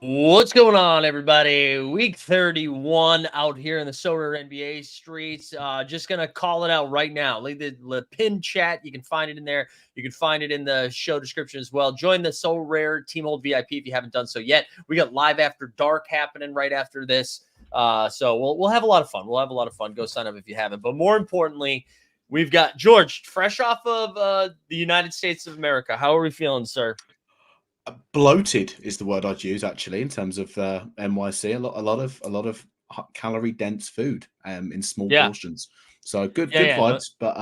What's going on, everybody? Week 31 out here in the Sorare NBA streets. Just going to call it out right now. Leave the pin chat. You can find it in there. You can find it in the show description as well. Join the Sorare Team Hold VIP if you haven't done so yet. We got Live After Dark happening right after this. So we'll have a lot of fun. We'll have a lot of fun. Go sign up if you haven't. But more importantly, we've got George, fresh off of the United States of America. How are we feeling, sir? Bloated is the word I'd use, actually, in terms of NYC. A lot of calorie dense food in small portions. So good vibes, but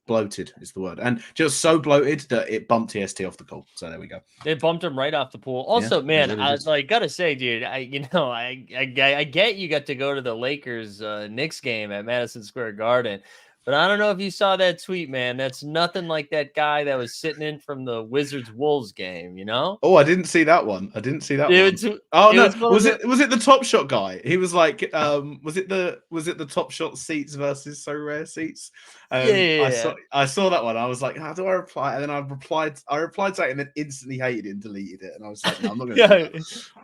bloated is the word, and just so bloated that it bumped TST off the call. So there we go. It bumped him right off the pool. Also, man, I gotta say, dude, I get you got to go to the Lakers Knicks game at Madison Square Garden. But I don't know if you saw that tweet, man. That's nothing like that guy that was sitting in from the Wizards Wolves game, you know? Oh, I didn't see that one. Was it the Top Shot guy? He was like, was it the Top Shot seats versus So Rare seats? I saw that one. I was like, how do I reply? And then I replied to it and then instantly hated it and deleted it. And I was like, no, I'm not gonna do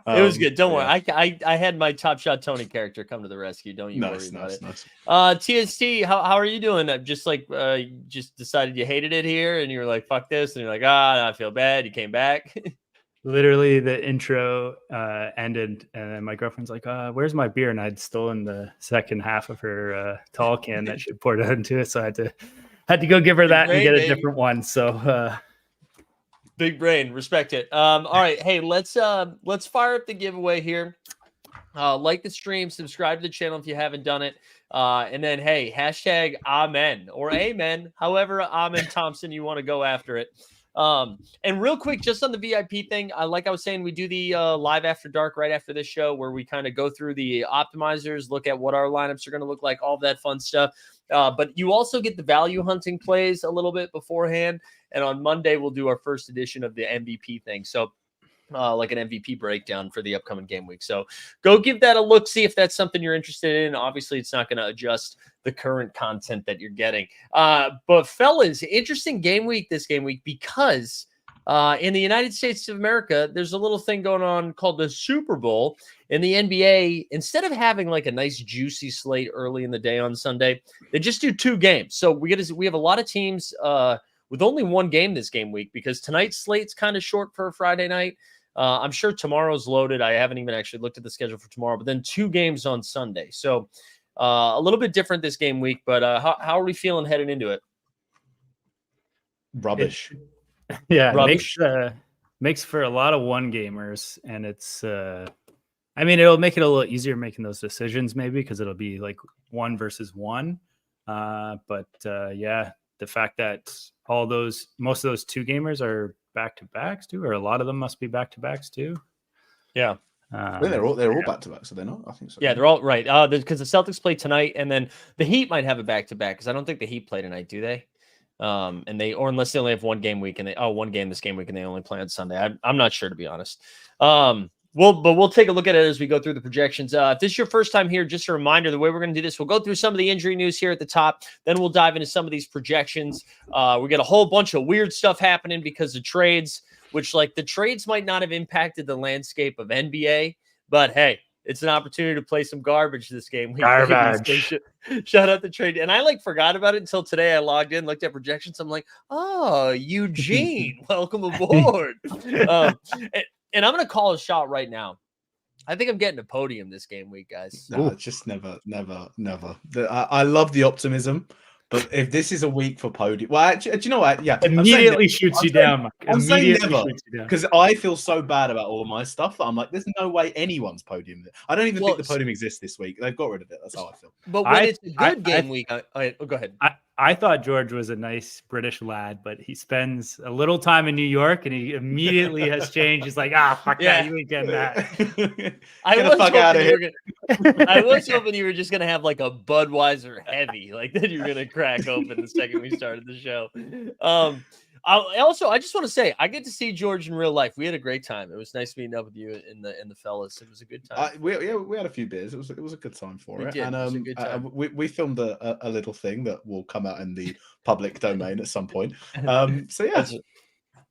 that. It was good. Don't worry. I had my Top Shot Tony character come to the rescue. Don't you worry about it. TST, how are you doing? Just like just decided you hated it here and you were like, fuck this, and you're like, I feel bad. You came back. Literally the intro ended and then my girlfriend's like, where's my beer? And I'd stolen the second half of her tall can that she poured out into it. So I had to go give her that and get a different one. So big brain, respect it. All right. Hey, let's fire up the giveaway here. Like the stream, subscribe to the channel if you haven't done it. And then, hey, hashtag amen or amen, however, Amen Thompson, you want to go after it. And real quick, just on the VIP thing, like I was saying, we do the Live After Dark right after this show where we kind of go through the optimizers, look at what our lineups are going to look like, all of that fun stuff. But you also get the value hunting plays a little bit beforehand. And on Monday, we'll do our first edition of the MVP thing. So like an MVP breakdown for the upcoming game week. So go give that a look, see if that's something you're interested in. Obviously, it's not going to adjust the current content that you're getting. But fellas, interesting game week this game week because in the United States of America, there's a little thing going on called the Super Bowl. In the NBA, instead of having like a nice juicy slate early in the day on Sunday, they just do 2 games. So we have a lot of teams with only 1 game this game week because tonight's slate's kind of short for a Friday night. I'm sure tomorrow's loaded. I haven't even actually looked at the schedule for tomorrow, but then 2 games on Sunday. So a little bit different this game week, but how are we feeling heading into it? Rubbish. Rubbish. Makes for a lot of one-gamers, and it's it'll make it a little easier making those decisions maybe because it'll be like 1 versus 1. But the fact that most of those 2 gamers are back-to-backs too, or a lot of them must be back-to-backs too. Yeah. They're all back-to-backs, so they're not. I think so. Yeah, they're all right. Because the Celtics play tonight, and then the Heat might have a back-to-back because I don't think the Heat play tonight, do they? Unless they only have 1 game week and 1 game this game week and they only play on Sunday. I'm not sure, to be honest. We'll take a look at it as we go through the projections. If this is your first time here, just a reminder, the way we're going to do this, we'll go through some of the injury news here at the top. Then we'll dive into some of these projections. We got a whole bunch of weird stuff happening because of trades, which like the trades might not have impacted the landscape of NBA, but hey, it's an opportunity to play some garbage this game week. Garbage. So shout out the trade. And I like forgot about it until today. I logged in, looked at projections. I'm like, oh, Eugene, welcome aboard. And I'm going to call a shot right now. I think I'm getting a podium this game week, guys. No, just never. I love the optimism, but if this is a week for podium, well, actually, do you know what? Yeah, immediately shoots you down, Mike. I'm saying never because I feel so bad about all of my stuff that I'm like, there's no way anyone's podium. I don't even think the podium exists this week. They've got rid of it. That's how I feel. But when it's a good game week, go ahead. I thought George was a nice British lad, but he spends a little time in New York and he immediately has changed. He's like, fuck that, you ain't getting that. I was hoping you were just gonna have like a Budweiser heavy, like that you're gonna crack open the second we started the show. I just want to say I get to see George in real life. We had a great time. It was nice meeting up with you and the fellas. It was a good time. We had a few beers. It was a good time for it. And we filmed a little thing that will come out in the public domain at some point. So yeah.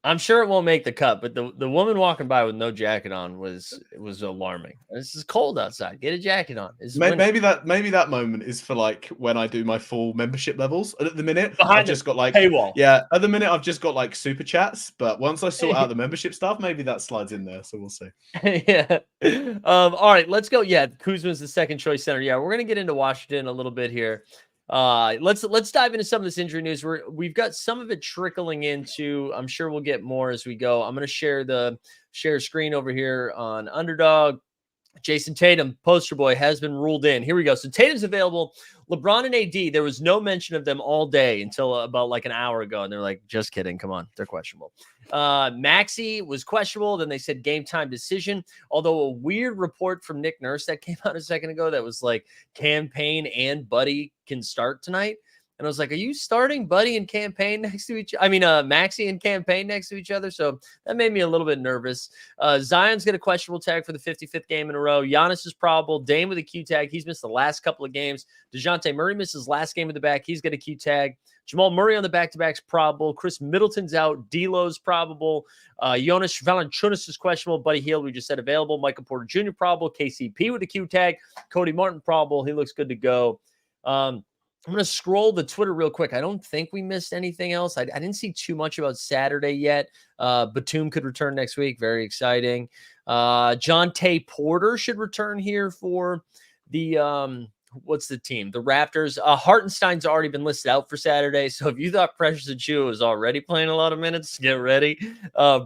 I'm sure it won't make the cut, but the woman walking by with no jacket on was alarming. This is cold outside. Get a jacket on. Maybe that moment is for like when I do my full membership levels. At the minute, I've just got like paywall. Yeah, at the minute I've just got like super chats. But once I sort out the membership stuff, maybe that slides in there. So we'll see. Yeah. All right, let's go. Yeah, Kuzma's the second choice center. Yeah, we're gonna get into Washington a little bit here. Let's dive into some of this injury news. We've got some of it trickling into. I'm sure we'll get more as we go. I'm going to share screen over here on Underdog. Jason Tatum, poster boy, has been ruled in. Here we go. So Tatum's available. LeBron and AD, there was no mention of them all day until about like an hour ago. And they're like, just kidding. Come on. They're questionable. Maxey was questionable. Then they said game time decision. Although a weird report from Nick Nurse that came out a second ago that was like Campaign and Buddy can start tonight. And I was like, are you starting Buddy and Campaign next to each other? I mean, Maxey and Campaign next to each other. So that made me a little bit nervous. Zion's got a questionable tag for the 55th game in a row. Giannis is probable. Dame with a Q tag. He's missed the last couple of games. DeJounte Murray misses last game of the back. He's got a Q tag. Jamal Murray on the back-to-back's probable. Chris Middleton's out. D'Lo's probable. Jonas Valanciunas is questionable. Buddy Hield, we just said available. Michael Porter Jr. probable. KCP with a Q tag. Cody Martin probable. He looks good to go. I'm going to scroll the Twitter real quick. I don't think we missed anything else. I didn't see too much about Saturday yet. Batum could return next week. Very exciting. John Tay Porter should return here for the what's the team? The Raptors. Hartenstein's already been listed out for Saturday. So if you thought Precious Achiuwa was already playing a lot of minutes, get ready.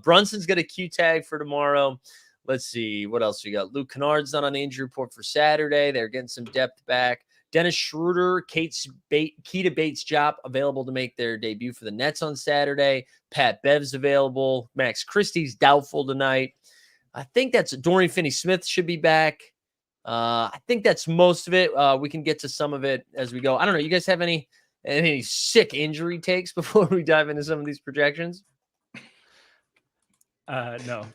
Brunson's got a Q tag for tomorrow. Let's see. What else we got? Luke Kennard's not on the injury report for Saturday. They're getting some depth back. Dennis Schroeder, Keita Bates-Diop available to make their debut for the Nets on Saturday. Pat Bev's available. Max Christie's doubtful tonight. I think that's Dorian Finney-Smith should be back. I think that's most of it. We can get to some of it as we go. I don't know. You guys have any sick injury takes before we dive into some of these projections? No.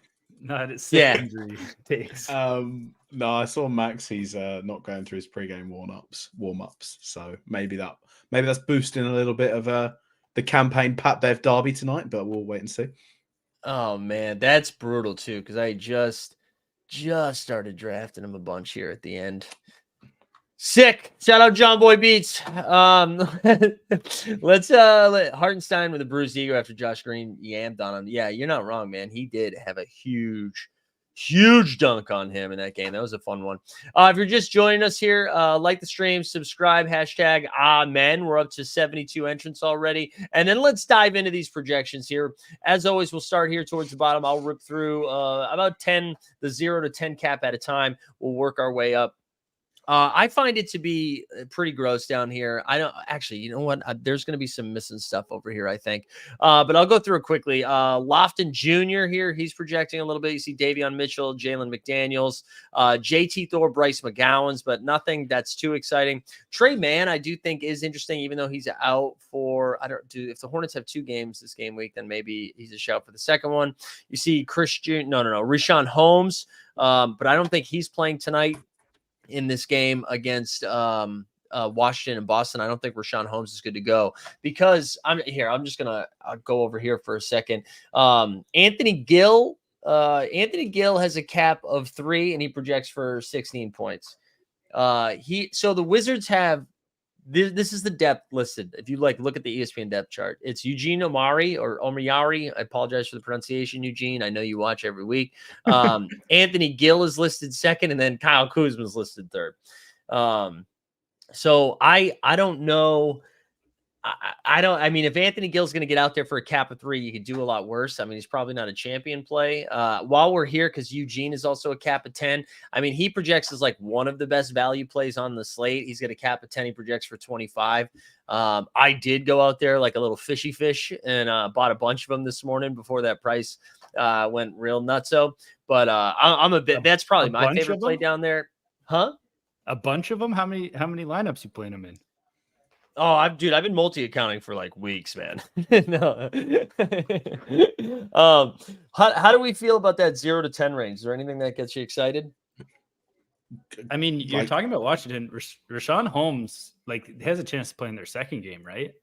Not at sick injury takes. No, I saw Max. He's not going through his pregame warm-ups. So maybe that's boosting a little bit of the Campaign Pat Bev derby tonight, but we'll wait and see. Oh man, that's brutal too, because I just started drafting him a bunch here at the end. Sick. Shout out John Boy Beats. Let's let Hartenstein with a bruised ego after Josh Green yamped on him. Yeah, you're not wrong, man. He did have a huge dunk on him in that game. That was a fun one. If you're just joining us here, like the stream, subscribe, hashtag Amen. We're up to 72 entrants already. And then let's dive into these projections here. As always, we'll start here towards the bottom. I'll rip through about 10, the 0 to 10 cap at a time. We'll work our way up. I find it to be pretty gross down here. I don't actually, you know what? There's going to be some missing stuff over here, I think. But I'll go through it quickly. Lofton Jr. here, he's projecting a little bit. You see Davion Mitchell, Jalen McDaniels, JT Thor, Bryce McGowan's, but nothing that's too exciting. Trey Mann, I do think is interesting, even though he's out for, if the Hornets have 2 games this game week, then maybe he's a shout for the second one. You see Richaun Holmes, but I don't think he's playing tonight in this game against Washington and Boston. I don't think Richaun Holmes is good to go because I'm just going to go over here for a second. Anthony Gill has a cap of 3 and he projects for 16 points. So the Wizards have, this is the depth listed. If you look at the ESPN depth chart, it's Eugene Omariari. I apologize for the pronunciation, Eugene. I know you watch every week. Anthony Gill is listed second, and then Kyle Kuzma is listed third. So I don't know. I mean, if Anthony Gill's going to get out there for a cap of 3, you could do a lot worse. I mean, he's probably not a champion play. While we're here, because Eugene is also a cap of 10. I mean, he projects as like one of the best value plays on the slate. He's got a cap of 10. He projects for 25. I did go out there like a little fishy fish and bought a bunch of them this morning before that price went real nutso. But I'm a bit. That's probably my favorite play down there. Huh? A bunch of them? How many lineups you playing them in? Oh, I've been multi-accounting for like weeks, man. No. How do we feel about that 0 to 10 range? Is there anything that gets you excited? I mean, you're talking about Washington. Richaun Holmes has a chance to play in their second game, right?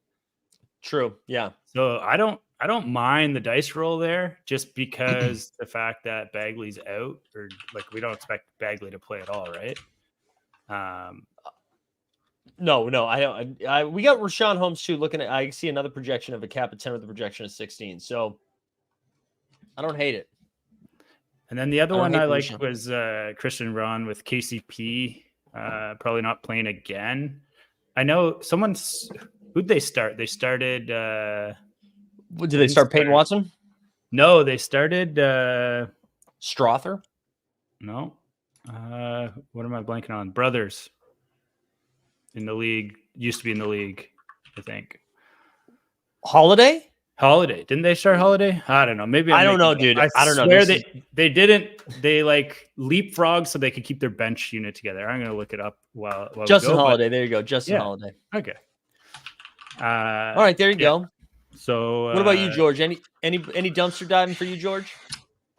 True. Yeah. So I don't mind the dice roll there, just because the fact that Bagley's out, or we don't expect Bagley to play at all, right? No, I don't. We got Richaun Holmes too. I see another projection of a cap of 10 with a projection of 16. So I don't hate it. And then the other one I liked was Christian Braun with KCP. Probably not playing again. I know who'd they start? They started. Did they start Peyton Watson? No, they started Strother. No. What am I blanking on? Brothers. In the league, used to be in the league, I think. Holiday? Didn't they start Holiday? I don't know. Maybe I don't know, dude. I don't know. They didn't. They leapfrog so they could keep their bench unit together. I'm gonna look it up while Justin Holiday. There you go, Justin Holiday. Okay. All right, there you go. So, what about you, George? Any dumpster diving for you, George?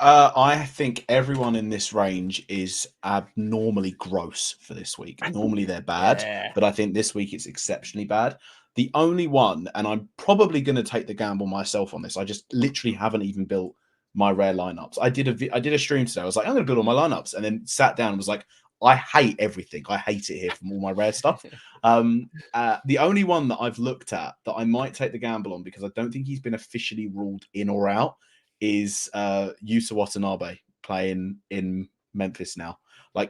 I think everyone in this range is abnormally gross for this week. Normally they're bad, but I think this week it's exceptionally bad. The only one, and I'm probably going to take the gamble myself on this, I just literally haven't even built my rare lineups. I did a stream today. I was like, I'm going to build all my lineups, and then sat down and was like, I hate everything. I hate it here from all my rare stuff. The only one that I've looked at that I might take the gamble on, because I don't think he's been officially ruled in or out, is Yuta Watanabe playing in Memphis now.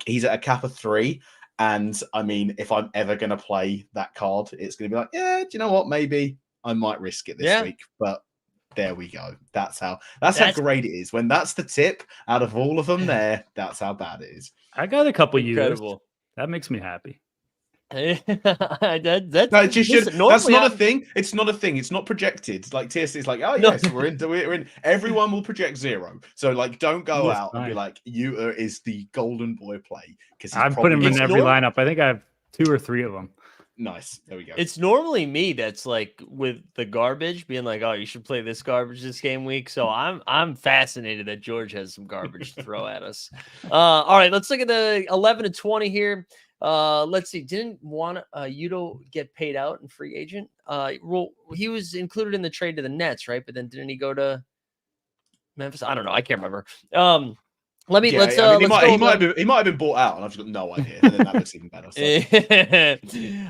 He's at a cap of 3. And I mean, if I'm ever going to play that card, it's going to be like, do you know what? Maybe I might risk it this week. But there we go. That's how great it is. When that's the tip out of all of them there, that's how bad it is. I got a couple years. That makes me happy. That's not a thing. It's not a thing. It's not projected. Like TSC is like, oh yes, we're in. Everyone will project 0. So don't go out and be like, Yuta is the golden boy play, because I've put him in every lineup. I think I have 2 or 3 of them. Nice. There we go. It's normally me that's with the garbage being like, oh, you should play this garbage this game week. So I'm fascinated that George has some garbage to throw at us. All right, let's look at the 11 to 20 here. Let's see. Didn't Yuta get paid out in free agent? He was included in the trade to the Nets, right? But then didn't he go to Memphis? I don't know. I can't remember. He might have been bought out, and I've got no idea. And then that looks even better. So.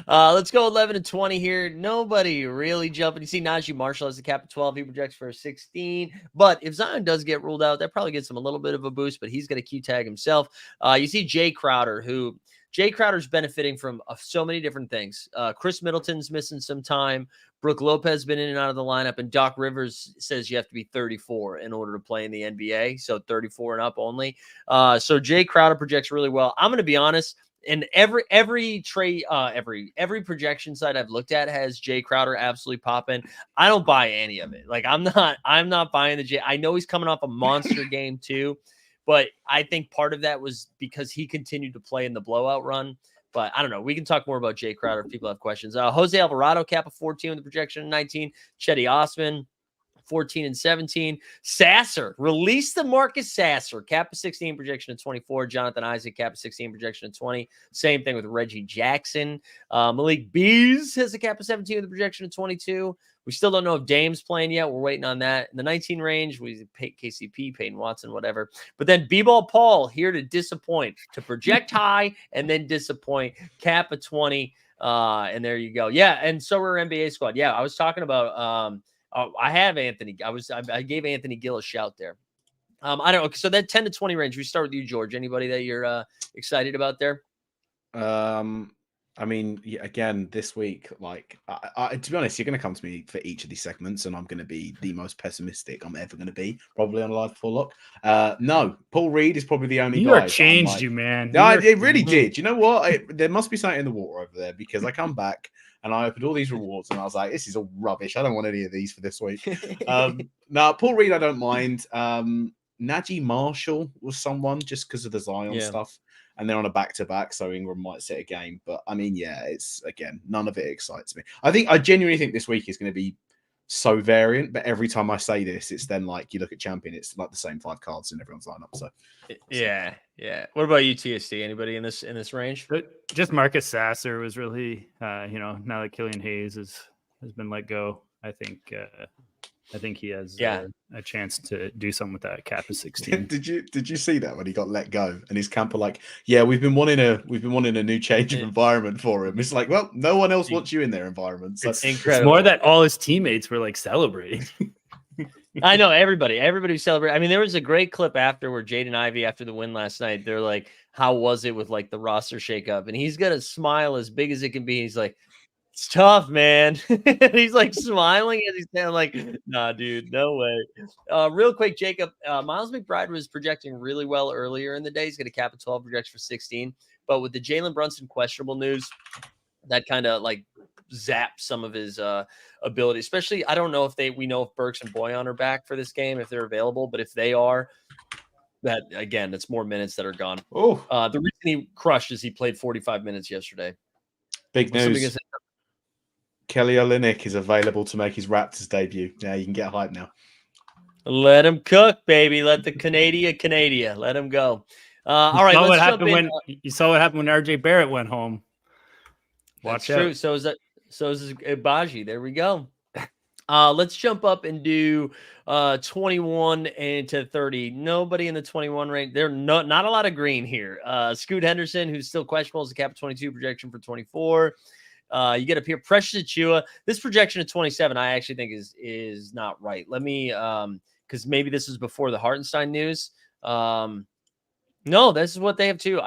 Let's go 11 to 20 here. Nobody really jumping. You see, Najee Marshall has a cap of 12. He projects for 16. But if Zion does get ruled out, that probably gets him a little bit of a boost. But he's going to Q tag himself. You see Jay Crowder, who. Jay Crowder's benefiting from so many different things. Chris Middleton's missing some time. Brooke Lopez has been in and out of the lineup. And Doc Rivers says you have to be 34 in order to play in the NBA. So 34 and up only. So Jay Crowder projects really well. I'm going to be honest. and every projection site I've looked at has Jay Crowder absolutely popping. I don't buy any of it. Like I'm not buying the Jay. I know he's coming off a monster game too, but I think part of that was because he continued to play in the blowout run. But I don't know. We can talk more about Jay Crowder if people have questions. Jose Alvarado cap of 14 with the projection of 19. Chetty Osman 14 and 17. Sasser, release the Marcus Sasser, cap of 16, projection of 24. Jonathan Isaac, cap of 16, projection of 20. Same thing with Reggie Jackson. Malik Bees has a cap of 17 with a projection of 22. We still don't know if Dame's playing yet. We're waiting on that. In the 19 range, we pay KCP, Peyton Watson, whatever. But then B-Ball Paul here to disappoint, to project high and then disappoint. Cap of 20. And there you go. Yeah, and so we're NBA squad. Yeah, I was talking about I have Anthony. I gave Anthony Gill a shout there. I don't know. So that 10 to 20 range, we start with you, George. Anybody that you're excited about there? I mean, again, this week, like, to be honest, you're going to come to me for each of these segments, and I'm going to be the most pessimistic I'm ever going to be, probably on Live Full Lock. No, Paul Reed is probably the only New guy. York changed you, man. No, it really did. You know what? There must be something in the water over there, because I come back and I opened all these rewards, and I was like, this is all rubbish. I don't want any of these for this week. No, Paul Reed, I don't mind. Najee Marshall was someone just because of the Zion stuff. And they're on a back-to-back, so Ingram might sit a game. But, I mean, yeah, it's, again, none of it excites me. I genuinely think this week is going to be so variant, but every time I say this, it's then like, you look at Champion, it's like the same 5 cards in everyone's lineup. So, yeah. What about you, TST? Anybody in this range? Just Marcus Sasser was really, now that Killian Hayes has been let go, I think he has a chance to do something with that cap of 16. Did you see that when he got let go and his camp were like, yeah, we've been wanting a new change of environment for him. It's like, well, no one else wants you in their environment. So it's incredible. It's more that all his teammates were like celebrating. I know everybody was celebrating. I mean, there was a great clip after where Jaden Ivey, after the win last night, they're like, how was it with like the roster shakeup? And he's got a smile as big as it can be. He's like, it's tough, man. He's like smiling as he's saying, like, nah, dude, no way. Real quick, Jacob, Miles McBride was projecting really well earlier in the day. He's got a cap of 12, projection for 16. But with the Jalen Brunson questionable news, that kind of like zapped some of his ability. Especially, I don't know if we know if Burks and Boyan are back for this game, if they're available. But if they are, that again, it's more minutes that are gone. Oh, the reason he crushed is he played 45 minutes yesterday. Big news. Kelly Olynyk is available to make his Raptors debut. Yeah, you can get hype now. Let him cook, baby. Let the Canada. Let him go. All right, let's jump in. You saw what happened when RJ Barrett went home. Watch out. True. So is Ibaji. There we go. Let's jump up and do 21 and to 30. Nobody in the 21 range. There's not a lot of green here. Scoot Henderson, who's still questionable, is a cap of 22, projection for 24. You get up here, Precious Achiuwa. This projection of 27, I actually think is not right. Let me, because maybe this is before the Hartenstein news. No, this is what they have too.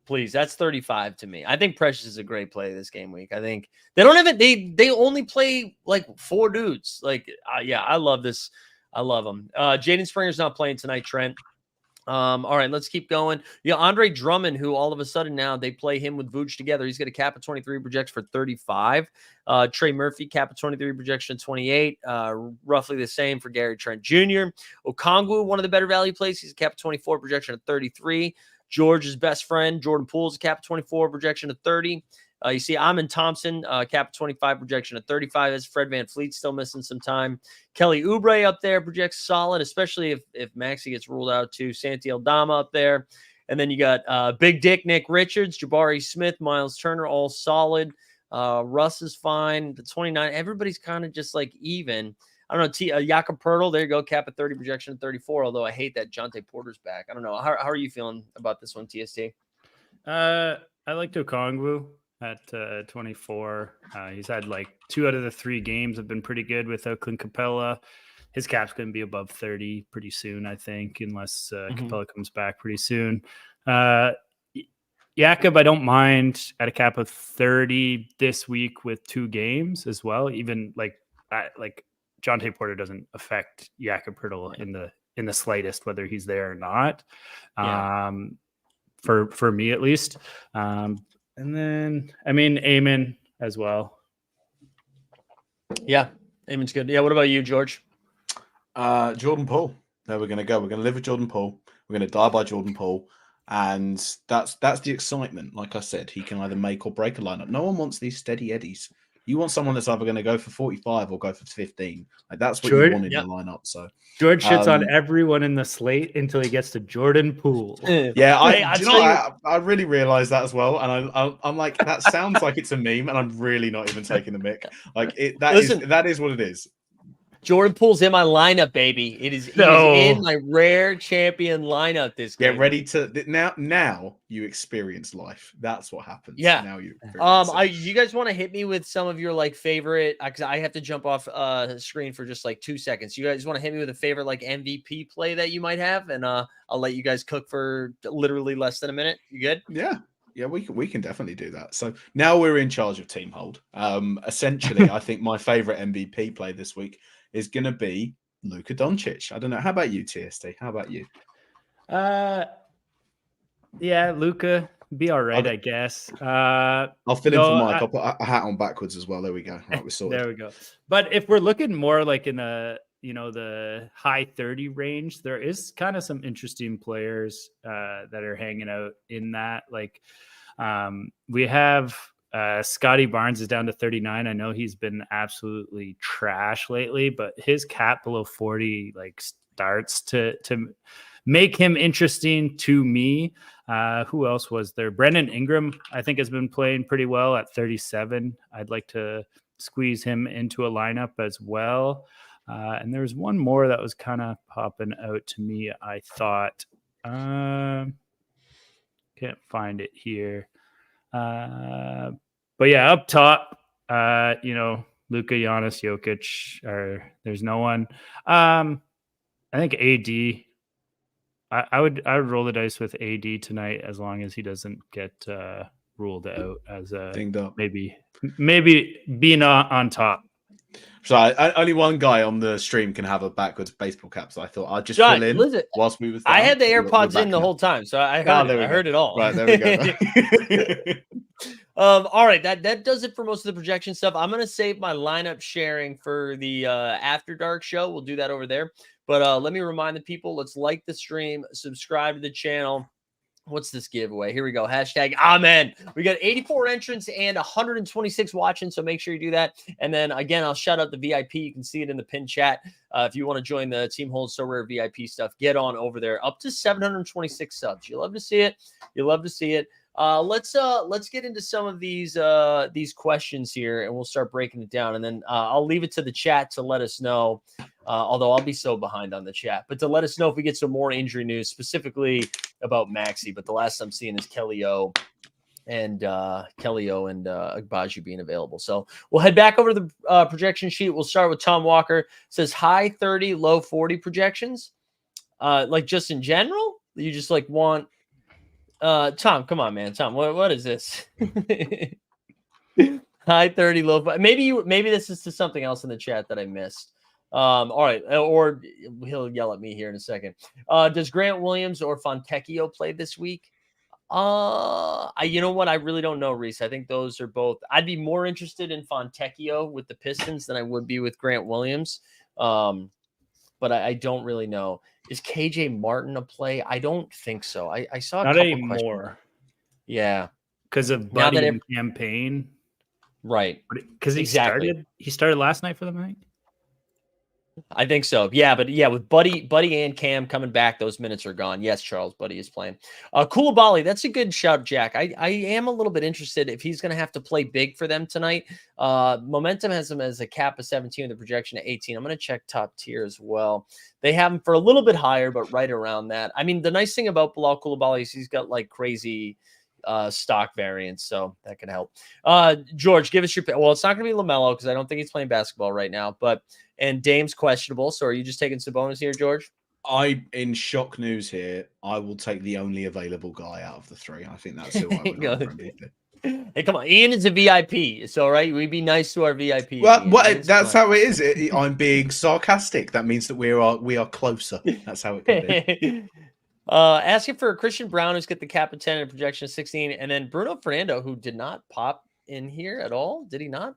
Please, that's 35 to me. I think Precious is a great play this game week. I think they don't have it. They only play like 4 dudes. Like, yeah, I love this. I love them. Jaden Springer's not playing tonight, Trent. All right, let's keep going. Yeah, Andre Drummond, who all of a sudden now they play him with Vooch together. He's got a cap of 23, projects for 35. Trey Murphy, cap of 23, projection 28. Roughly the same for Gary Trent Jr. Okongwu, one of the better value plays. He's a cap of 24, projection of 33. George's best friend, Jordan Poole's a cap of 24, projection of 30. You see Amin Thompson, cap of 25, projection of 35. As Fred VanVleet still missing some time. Kelly Oubre up there projects solid, especially if Maxey gets ruled out too. Santi Aldama up there. And then you got Big Dick Nick Richards, Jabari Smith, Miles Turner, all solid. Russ is fine. The 29, everybody's kind of just like even. I don't know. Jakob Poeltl, there you go, cap of 30, projection of 34. Although I hate that Jonte Porter's back. I don't know. How are you feeling about this one, TST? I like Okongwu at 24. He's had like 2 out of the 3 games have been pretty good without Clint Capella. His cap's going to be above 30 pretty soon, I think, unless Capella comes back pretty soon. Jakob, I don't mind at a cap of 30 this week with 2 games as well. Even like Jonte Porter doesn't affect Jakob Poeltl in the slightest, whether he's there or not. Yeah. for me at least. And then I mean Eamon as well. Yeah, Eamon's good. Yeah, what about you, George? Jordan Poole. There we're going to go. We're going to live with Jordan Poole. We're going to die by Jordan Poole. And that's the excitement. Like I said, he can either make or break a lineup. No one wants these steady eddies. You want someone that's either going to go for 45 or go for 15. Like that's what you want in your lineup. So George shits on everyone in the slate until he gets to Jordan Poole. Yeah, I really realized that as well, and I'm like, that sounds like it's a meme, and I'm really not even taking the mick. Like that is what it is. Jordan Poole's in my lineup, baby. He is in my rare champion lineup this game. Get ready to now you experience life. That's what happens. Yeah. Now you you guys want to hit me with some of your like favorite, because I have to jump off screen for just like 2 seconds. You guys want to hit me with a favorite like MVP play that you might have, and I'll let you guys cook for literally less than a minute. You good? Yeah, we can definitely do that. So now we're in charge of Team Hold. Essentially, I think my favorite MVP play this week is going to be Luka Doncic. I don't know. How about you, TST? How about you? Yeah, Luka, be all right, I guess. I'll fill in for Mike. I'll put a hat on backwards as well. There we go. Right, we're sorted. There we go. But if we're looking more like in the high 30 range, there is kind of some interesting players that are hanging out in that. Like we have Scotty Barnes is down to 39. I know he's been absolutely trash lately, but his cap below 40 like starts to make him interesting to me. Who else was there? Brendan Ingram, I think, has been playing pretty well at 37. I'd like to squeeze him into a lineup as well. And there's one more that was kind of popping out to me, I thought. Can't find it here. But yeah, up top, Luka, Giannis, Jokic, there's no one. I think AD. I would roll the dice with AD tonight as long as he doesn't get ruled out as a maybe being on top. So only one guy on the stream can have a backwards baseball cap. So I thought I'd just fill in whilst we was down. I had the AirPods in the whole time, so I heard it all. Right, there we go. All right, that does it for most of the projection stuff. I'm gonna save my lineup sharing for the After Dark show. We'll do that over there. But let me remind the people, let's like the stream, subscribe to the channel. What's this giveaway? Here we go. Hashtag Amen. We got 84 entrants and 126 watching, so make sure you do that. And then again, I'll shout out the VIP. You can see it in the pin chat. If you want to join the Team Hold Sorare VIP stuff, get on over there. Up to 726 subs. You love to see it. You love to see it. Let's get into some of these questions here, and we'll start breaking it down. And then I'll leave it to the chat to let us know. Although I'll be so behind on the chat, but to let us know if we get some more injury news, specifically about Maxey. But the last I'm seeing is Kelly O and Agbaji being available. So we'll head back over to the projection sheet. We'll start with Tom Walker. It says high 30, low 40 projections. Like just in general, you just like want Tom, come on, man. Tom, what is this? High 30, low 40. Maybe this is to something else in the chat that I missed. All right, or he'll yell at me here in a second. Does Grant Williams or Fontecchio play this week? You know what? I really don't know, Reese. I think those are both. I'd be more interested in Fontecchio with the Pistons than I would be with Grant Williams. But I don't really know. Is KJ Martin a play? I don't think so. I saw a not couple anymore. Yeah, because of Buddy and campaign, right? Because he started last night for them, I think. I think so. Yeah, but yeah, with Buddy and Cam coming back, those minutes are gone. Yes, Charles, Buddy is playing. Koulibaly, that's a good shout, Jack. I am a little bit interested if he's going to have to play big for them tonight. Momentum has him as a cap of 17 with a projection of 18. I'm going to check top tier as well. They have him for a little bit higher, but right around that. I mean, the nice thing about Bilal Koulibaly is he's got like crazy stock variants, so that can help. George, give us your pick. Well, it's not going to be LaMelo because I don't think he's playing basketball right now, and Dame's questionable. So are you just taking Sabonis here, George? In shock news here, I will take the only available guy out of the three. I think that's who I would go for MVP. Hey, come on. Ian is a VIP. So, right, we'd be nice to our VIP. Well, that's how it is. I'm being sarcastic. That means that we are closer. That's how it can be. Asking for Christian Brown, who's got the cap of 10 and a projection of 16. And then Bruno Fernando, who did not pop in here at all. Did he not?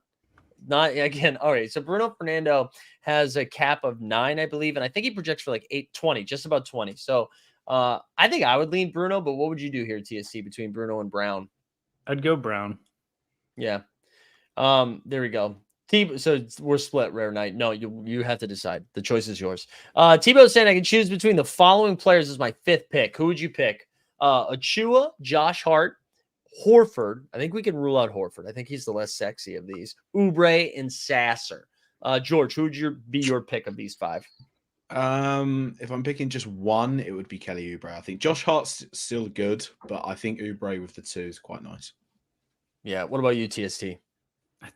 Not again. All right. So Bruno Fernando has a cap of 9, I believe. And I think he projects for like 20, just about 20. So I think I would lean Bruno, but what would you do here, TSC, between Bruno and Brown? I'd go Brown. Yeah. There we go. So we're split, Rare Knight. No, you have to decide. The choice is yours. Tebow saying I can choose between the following players as my 5th pick. Who would you pick? Achua, Josh Hart, Horford. I think we can rule out Horford. I think he's the less sexy of these. Oubre and Sasser. George, who would be your pick of these 5? If I'm picking just one, it would be Kelly Oubre. I think Josh Hart's still good, but I think Oubre with the 2 is quite nice. Yeah. What about you, TST? I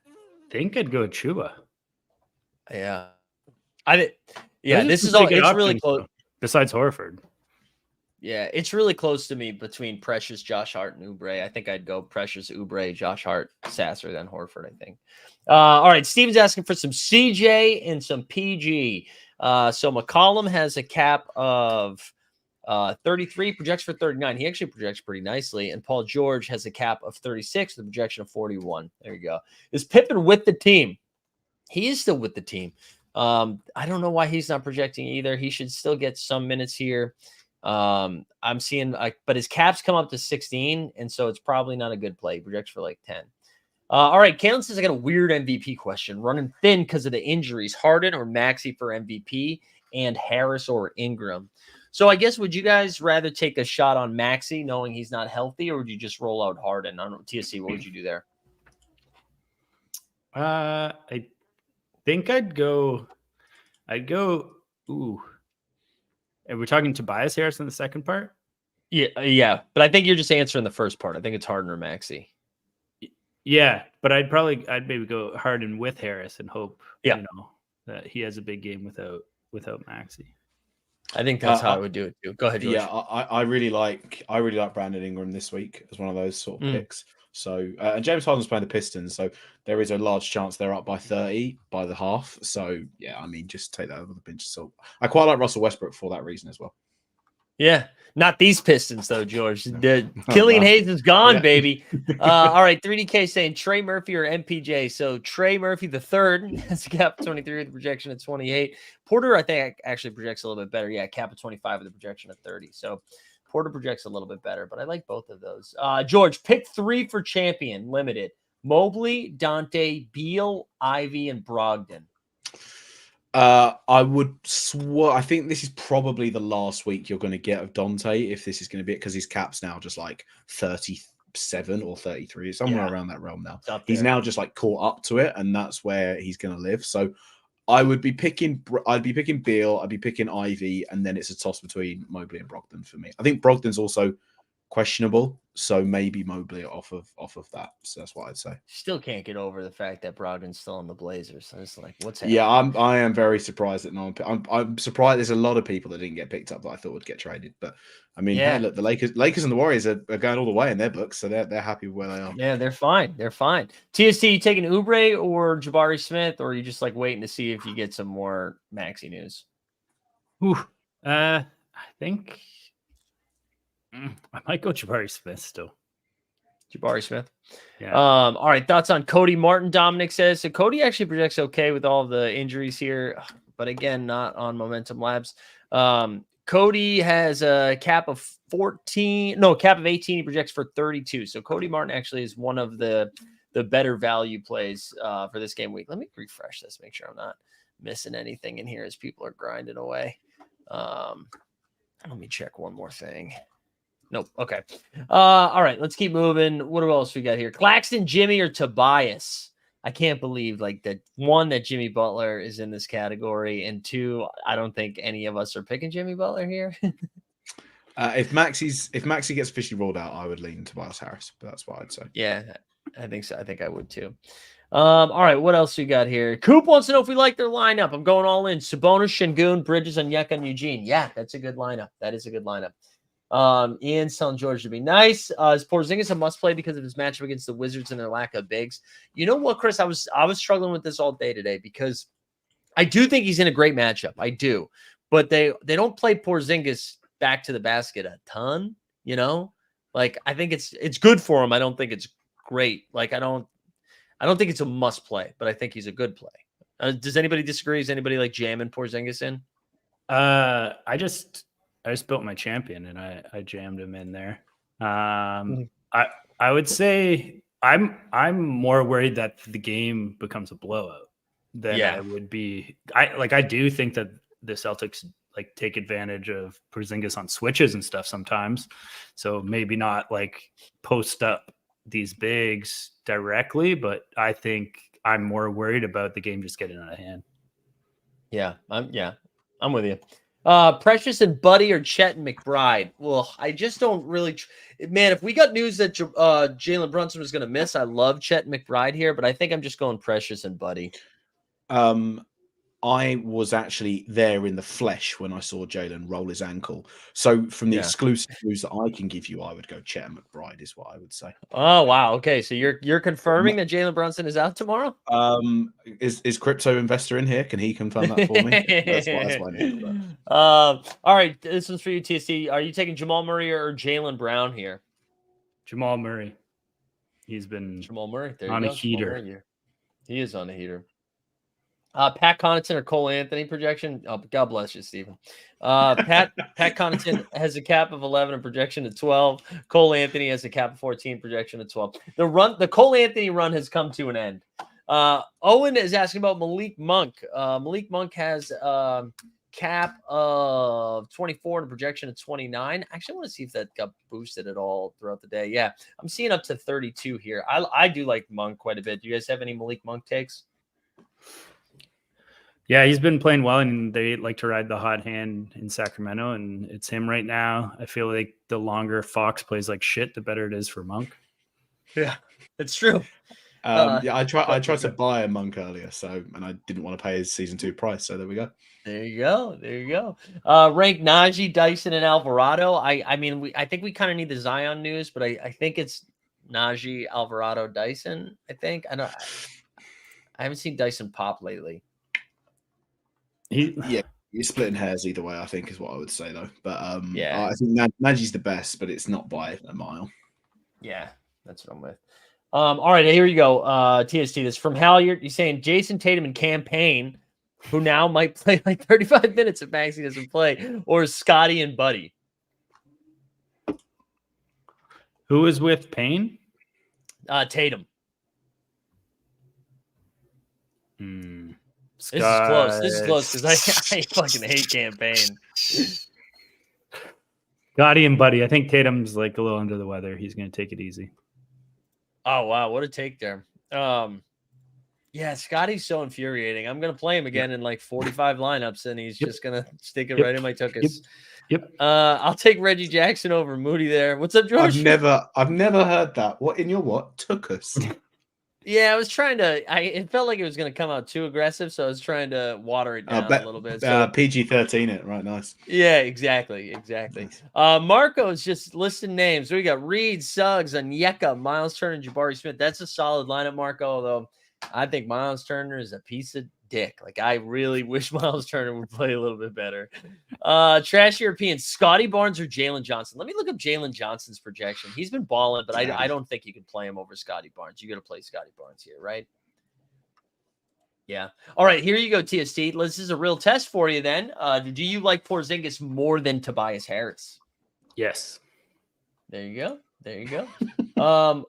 think I'd go Chuba. Yeah. This is all. It's really close. Besides Horford. Yeah, it's really close to me between Precious, Josh Hart, and Oubre. I think I'd go Precious, Oubre, Josh Hart, Sasser, then Horford, I think. All right, Steven's asking for some CJ and some PG. So McCollum has a cap of 33, projects for 39. He actually projects pretty nicely. And Paul George has a cap of 36 with a projection of 41. There you go. Is Pippen with the team? He is still with the team. I don't know why he's not projecting either. He should still get some minutes here. I'm seeing but his caps come up to 16, and so it's probably not a good play. He projects for like 10. All right, Kalen says I got a weird MVP question. Running thin because of the injuries. Harden or Maxey for MVP, and Harris or Ingram. So I guess, would you guys rather take a shot on Maxey knowing he's not healthy, or would you just roll out Harden? I don't know, TSC, what would you do there? I think I'd go. Ooh. Are we talking Tobias Harris in the second part? Yeah. But I think you're just answering the first part. I think it's Harden or Maxey. Yeah, but I'd maybe go Harden with Harris and hope, that he has a big game without Maxey. I think that's how I would do it too. Go ahead, George. Yeah, I really like Brandon Ingram this week as one of those sort of picks. So and James Harden's playing the Pistons, so there is a large chance they're up by 30 by the half. So yeah, I mean, just take that with a pinch of salt. I quite like Russell Westbrook for that reason as well. Yeah, not these Pistons though, George. The Killian Hayes is gone, baby. All right, 3DK saying Trey Murphy or MPJ. So Trey Murphy the third has a cap of 23 with a projection of 28. Porter, I think, actually projects a little bit better. Yeah, cap of 25 with a projection of 30. So Porter projects a little bit better, but I like both of those. George, pick 3 for champion limited: Mobley, Dante, Beal, Ivy, and Brogdon. I would I think this is probably the last week you're going to get of Dante, if this is going to be it, because his cap's now just like 37 or 33, somewhere around that realm now. He's now just like caught up to it, and that's where he's going to live. So I'd be picking Beal, I'd be picking Ivy, and then it's a toss between Mobley and Brogdon for me. I think Brogdon's also questionable, so maybe Mobley off of that. So that's what I'd say. Still can't get over the fact that Brogdon's still on the Blazers. It's like, what's happening? Yeah, I am very surprised that no one. I'm surprised there's a lot of people that didn't get picked up that I thought would get traded. But I mean, hey, look, the Lakers and the Warriors are going all the way in their books, so they're happy with where they are. Yeah, they're fine. They're fine. TST, you taking Oubre or Jabari Smith, or are you just like waiting to see if you get some more Maxey news? I think I might go Jabari Smith still. Jabari Smith. Yeah. All right. Thoughts on Cody Martin? Dominic says so. Cody actually projects okay with all the injuries here, but again, not on Momentum Labs. Cody has a cap of 18. He projects for 32. So Cody Martin actually is one of the better value plays for this game week. Let me refresh this, make sure I'm not missing anything in here as people are grinding away. Let me check one more thing. Nope. Okay. All right. Let's keep moving. What else we got here? Claxton, Jimmy, or Tobias? I can't believe like that. One, that Jimmy Butler is in this category, and 2, I don't think any of us are picking Jimmy Butler here. If Maxey gets officially ruled out, I would lean Tobias Harris, but that's what I'd say. Yeah, I think so. I think I would too. All right. What else we got here? Coop wants to know if we like their lineup. I'm going all in. Sabonis, Şengün, Bridges, Onyeka, and Eugene. Yeah, that's a good lineup. That is a good lineup. Ian's telling George to be nice. Is Porzingis a must play because of his matchup against the Wizards and their lack of bigs? You know what, Chris? I was struggling with this all day today because I do think he's in a great matchup. I do, but they don't play Porzingis back to the basket a ton, you know? Like, I think it's good for him. I don't think it's great. Like, I don't think it's a must play, but I think he's a good play. Does anybody disagree? Is anybody like jamming Porzingis in? I just built my champion and I jammed him in there. I would say I'm more worried that the game becomes a blowout than I would be. I do think that the Celtics like take advantage of Porzingis on switches and stuff sometimes. So maybe not like post up these bigs directly, but I think I'm more worried about the game just getting out of hand. Yeah, I'm with you. Precious and Buddy or Chet and McBride? Well, I just don't really, man. If we got news that Jalen Brunson was going to miss, I love Chet and McBride here, but I think I'm just going Precious and Buddy. I was actually there in the flesh when I saw Jalen roll his ankle. So from the exclusive news that I can give you, I would go Chet and McBride is what I would say. Oh, wow. Okay. So you're confirming that Jalen Brunson is out tomorrow? Is crypto investor in here? Can he confirm that for me? That's what I need. All right. This one's for you, TSC. Are you taking Jamal Murray or Jaylen Brown here? Jamal Murray. He's been Jamal Murray. There on you go. A heater. He is on a heater. Pat Connaughton or Cole Anthony projection? Oh, God bless you, Stephen. Pat Connaughton has a cap of 11 and projection of 12. Cole Anthony has a cap of 14, projection of 12. The Cole Anthony run has come to an end. Owen is asking about Malik Monk. Malik Monk has cap of 24 and a projection of 29. Actually, I want to see if that got boosted at all throughout the day. Yeah, I'm seeing up to 32 here. I do like Monk quite a bit. Do you guys have any Malik Monk takes? Yeah, he's been playing well, and they like to ride the hot hand in Sacramento, and it's him right now. I feel like the longer Fox plays like shit, the better it is for Monk. Yeah, it's true. I tried to buy a Monk earlier, and I didn't want to pay his season 2 price. So there we go. There you go. Rank Najee, Dyson, and Alvarado. I think we kind of need the Zion news, but I think it's Najee, Alvarado, Dyson. I think I haven't seen Dyson pop lately. You're splitting hairs either way, I think, is what I would say, though. But I think Najee's the best, but it's not by a mile. Yeah, that's what I'm with. All right, here you go. TST, this from Hal. You're saying Jason Tatum and Campaign, who now might play like 35 minutes if Maxey doesn't play, or Scotty and Buddy. Who is with Payne? Tatum. Scott. This is close because I fucking hate Campaign. Scotty and Buddy. I think Tatum's like a little under the weather. He's going to take it easy. Oh, wow. What a take there. Yeah, Scotty's so infuriating. I'm going to play him again in like 45 lineups, and he's just going to stick it right in my tuchus. Yep. I'll take Reggie Jackson over Moody there. What's up, George? I've never heard that. What in your what? Tuchus. Yeah, I was trying to. It felt like it was going to come out too aggressive, so I was trying to water it down a little bit. So, PG-13 it, right? Nice. Yeah, exactly. Nice. Marco's just listing names. We got Reed, Suggs, Onyeka, Miles Turner, and Jabari Smith. That's a solid lineup, Marco. Although I think Miles Turner is a piece of dick. Like, I really wish Miles Turner would play a little bit better. Trash European, Scotty Barnes or Jalen Johnson? Let me look up Jalen Johnson's projection. He's been balling, but I don't think you can play him over Scotty Barnes. You got to play Scotty Barnes here, right? Yeah. All right, here you go, TST. This is a real test for you then. Do you like Porzingis more than Tobias Harris? Yes. There you go. All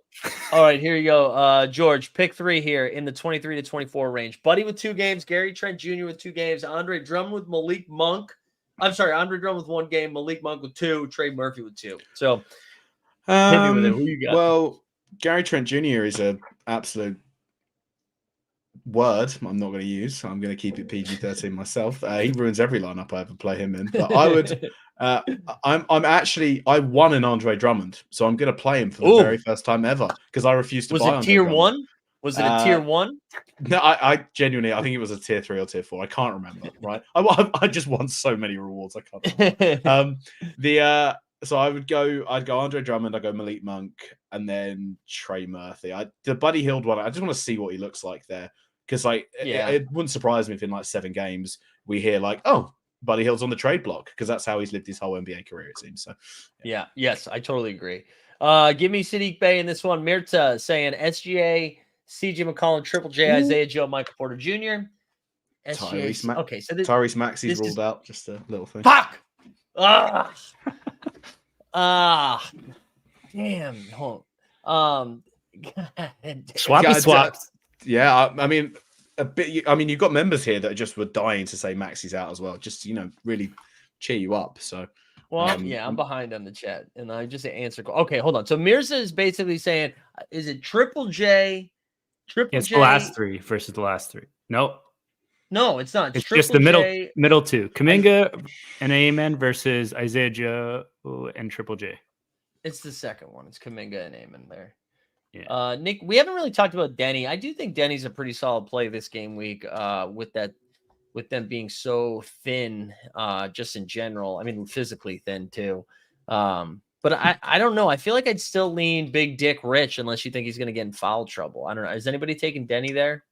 right, here you go. George, pick 3 here in the 23 to 24 range. Buddy with 2 games, Gary Trent Jr. with 2 games, Andre Drummond with Malik Monk. I'm sorry, Andre Drummond with 1 game, Malik Monk with 2, Trey Murphy with 2. So hit me with it. Who you got? Well, Gary Trent Jr. is an absolute word I'm not going to use. I'm going to keep it PG-13 myself. He ruins every lineup I ever play him in. But I would I won an Andre Drummond, so I'm going to play him for the very first time ever because I refused to buy. Was it tier 1? Was it a tier 1? No, I genuinely, I think it was a tier 3 or tier 4. I can't remember. Right, I just won so many rewards. I can't remember. So I'd go Andre Drummond, I'd go Malik Monk, and then Trey Murphy. The Buddy Hield one, I just want to see what he looks like there. Because it wouldn't surprise me if in like 7 games we hear like, oh, Buddy Hield's on the trade block because that's how he's lived his whole NBA career, it seems. So, yeah. Yes, I totally agree. Give me Sadiq Bey in this one. Mirta saying SGA, CJ McCollum, Triple J, Isaiah Joe, Michael Porter Jr. SGA. Okay, so Tyrese Maxey's ruled out. Just a little thing. Fuck. Damn. Hold on. Swaps. Yeah, I mean, a bit. I mean, you've got members here that just were dying to say Maxey's out as well, just really cheer you up. So, well, yeah, I'm behind on the chat, and I just answer. Okay, hold on. So Mirza is basically saying, is it Triple J? It's the last three versus the last three. Nope. No, it's not. It's just the middle two. Kuminga and Amen versus Isaiah Joe and Triple J. It's the second one. It's Kuminga and Amen there. Yeah. Nick, we haven't really talked about Denny. I do think Denny's a pretty solid play this game week. With them being so thin, just in general. I mean, physically thin too. But I don't know. I feel like I'd still lean Big Dick Rich unless you think he's going to get in foul trouble. I don't know. Is anybody taking Denny there?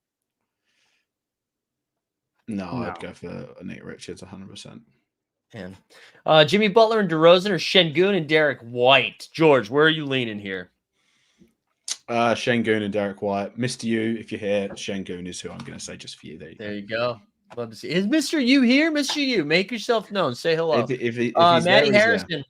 No, I'd go for Nate Richards 100%. Yeah. Jimmy Butler and DeRozan or Şengün and Derek White? George, where are you leaning here? Şengün and Derek White. Mr. U, if you're here, Şengün is who I'm going to say just for you. There you go. Love to see. Is Mr. U here? Mr. U, make yourself known. Say hello. If he's Matty there, Harrison,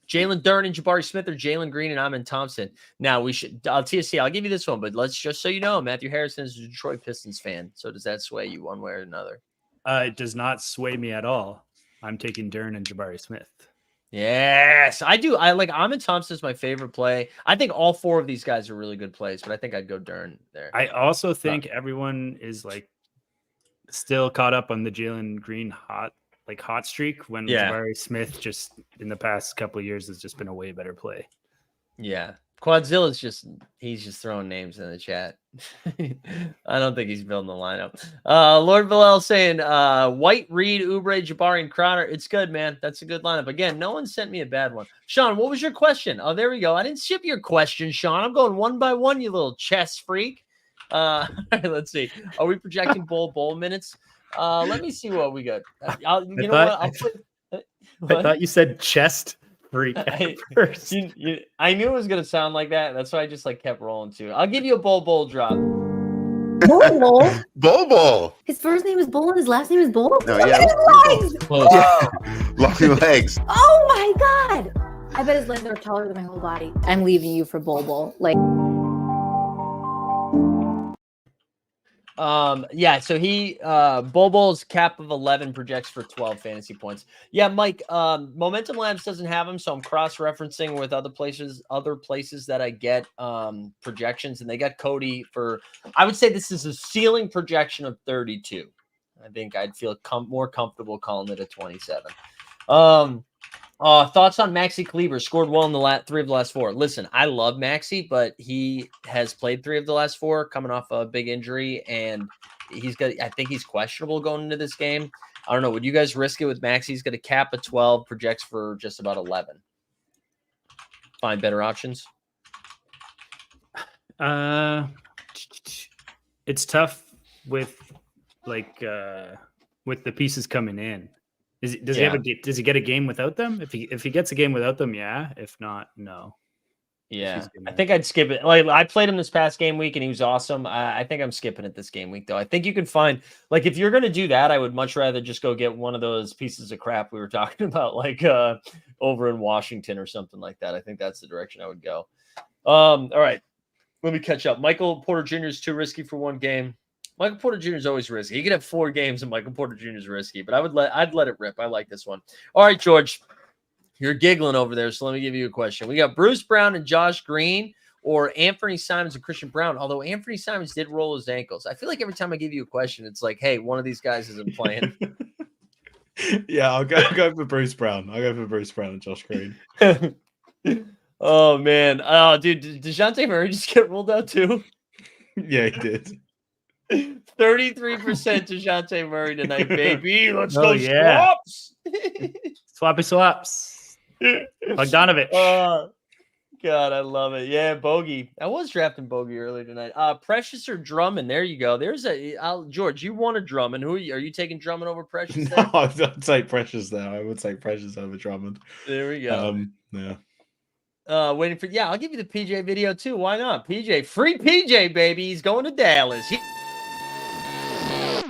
Jalen Duren and Jabari Smith, or Jalen Green and Amen Thompson. Now we should. TSC, I'll give you this one, but let's just so you know, Matthew Harrison is a Detroit Pistons fan. So does that sway you one way or another? It does not sway me at all. I'm taking Duren and Jabari Smith. Yes, I do. I like Amen Thompson is my favorite play. I think all four of these guys are really good plays, but I think I'd go Duren there. I also think everyone is like still caught up on the Jalen Green hot streak when Jabari Smith just in the past couple of years has just been a way better play. Yeah. Quadzilla's he's just throwing names in the chat. I don't think he's building the lineup. Lord Villel saying White, Reed, Oubre, Jabari, and Crowder. It's good, man. That's a good lineup. Again, no one sent me a bad one. Sean, what was your question? Oh, there we go. I didn't ship your question, Sean. I'm going one by one, you little chess freak. All right, let's see. Are we projecting bowl minutes? Let me see what we got. I thought you said chest freak first. I knew it was gonna sound like that. That's why I just kept rolling too. I'll give you a bowl drop. Bowl. His first name is Bull and his last name is Bull. No, yeah. Long legs. Oh my god! I bet his legs are taller than my whole body. I'm leaving you for Bull. So he Bobo's cap of 11 projects for 12 fantasy points. Yeah, Mike, Momentum Labs doesn't have them, so I'm cross-referencing with other places that I get projections, and they got Cody for, I would say this is a ceiling projection of 32. I think I'd feel more comfortable calling it a 27. Thoughts on Maxi Kleber? Scored well in the 3 of the last 4. Listen, I love Maxi, but he has played 3 of the last 4, coming off a big injury, and I think he's questionable going into this game. I don't know. Would you guys risk it with Maxi? He's got a cap of 12, projects for just about 11. Find better options. It's tough with with the pieces coming in. Does he get a game without them? If he gets a game without them, yeah. If not, no. Yeah, I think I'd skip it. I played him this past game week and he was awesome. I think I'm skipping it this game week though. I think you can find if you're going to do that, I would much rather just go get one of those pieces of crap we were talking about, over in Washington or something like that. I think that's the direction I would go. All right, let me catch up. Michael Porter Jr. is too risky for one game. Michael Porter Jr. is always risky. He could have 4 games and Michael Porter Jr. is risky, but I'd let it rip. I like this one. All right, George, you're giggling over there, so let me give you a question. We got Bruce Brown and Josh Green or Anthony Simons and Christian Brown, although Anthony Simons did roll his ankles. I feel like every time I give you a question, it's hey, one of these guys isn't playing. Yeah, I'll go for Bruce Brown. I'll go for Bruce Brown and Josh Green. Oh, man. Oh, dude, did DeJounte Murray just get ruled out too? Yeah, he did. 33% DeJounte Murray tonight, baby. Let's go swaps. Swappy swaps. Bogdanovich. God, I love it. Yeah, Bogey. I was drafting Bogey earlier tonight. Precious or Drummond? There you go. There's George. You want a Drummond? Are you taking Drummond over Precious? No, I'd take Precious there. I would take Precious over Drummond. There we go. Yeah. Waiting for I'll give you the PJ video too. Why not? PJ, free PJ, baby. He's going to Dallas.